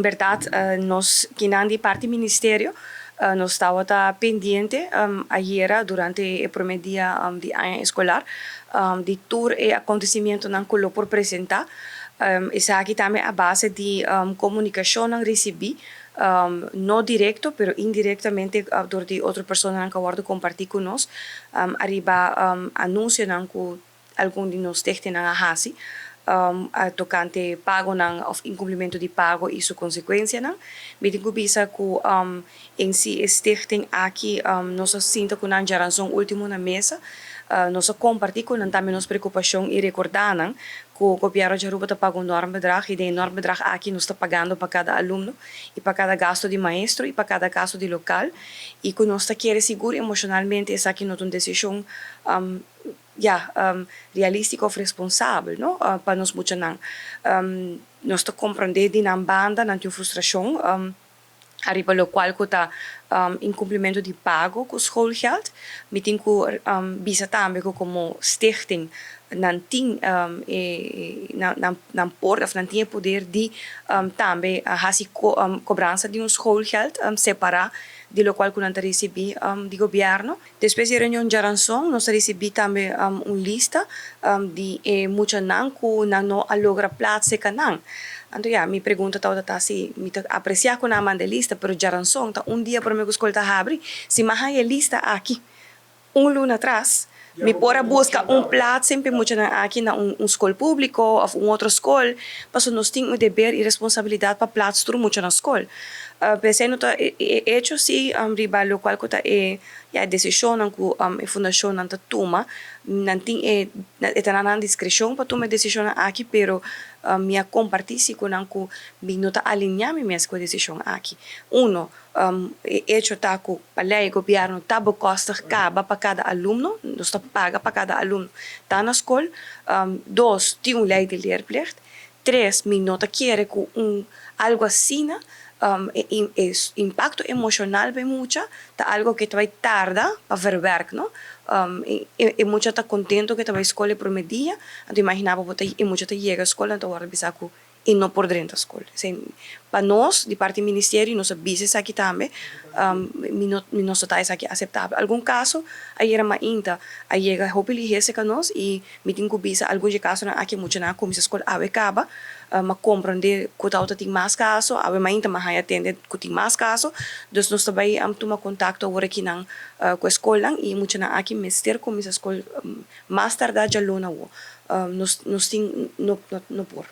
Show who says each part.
Speaker 1: en verdad, nos, quinandi parte ministerio, nos estaba pendiente ayer durante el primer día de año escolar de tour e acontecimiento nan colo por presentar. Esa aqui também a base de comunicação que recebi, não direto, pero indiretamente door die outra pessoa que guardo compartir conosco, arriba anúncio que algum de nós tem na hasi, tocante pago of incumprimento de pago e sua consequência não. Me digo bisa que em si stichting aqui nós sinto que não geração último na mesa, nós compartir com também nossa preocupação e recordar que o governo já está pagando um enorme bedrag e de enorme bedrag aqui nós está pagando para cada aluno e para cada gasto de maestro e para cada gasto de local e que nós está querendo seguro emocionalmente essa aqui não é uma decisão realística ou responsável, não? Para nós muito não. Nós está compreender de na banda não tem frustração arriba lo qual que está incumprimento de pago com o schoolgeld, me tem que bisa também como stichting não tem não pode ou não tem poder de também fazer cobrança de schoolgeld separar de lo qual que não recebi de governo. Depois de reunião de geração, nós recebi também lista de muita não que não logra plaatse kanang. Então, me pergunta se me apreciar com a lista, pero geração, dia para me escolta abre, se mais a lista aqui, luna atrás, me pora buscar plaats sempre muito aqui na escola público ou outra escola, para nós temos o dever e responsabilidade para plaats tudo muito na escola. Pensei no hecho se riba lo qual kota a decisão que a fundação não toma, não tem na discrição para tomar decisão aqui, pero minha compartilha com que me nota alinhar minha com a decisão aqui. Hecho tá que a lei governo tá costa caba para cada aluno, nós paga para cada aluno tá na escola. Dois, tem lei de leerplicht. Três, me nota quer que algo assim impacto emocional bem mucho, tá algo que vai tardar para verwerk, não? E mucho tá contento que tá vai escola por media, então imaginava que e mucho tá chega à escola, então agora bisa que e não por dentro da escola. Para nós, de parte do ministério, nós business aqui também, nós está aqui aceitável. Algum caso, aí era mais ainda, aí chega hopefully esse que nós e me tem que bisa alguns casos aqui muito na como se escola acaba, mas compreender que tal tem mais caso, ave mais ainda mais atender que tem mais caso, então nós também tomar contato agora aqui na com a escola e muito na aqui mestre como essa escola mais tarde já luna nós tem no por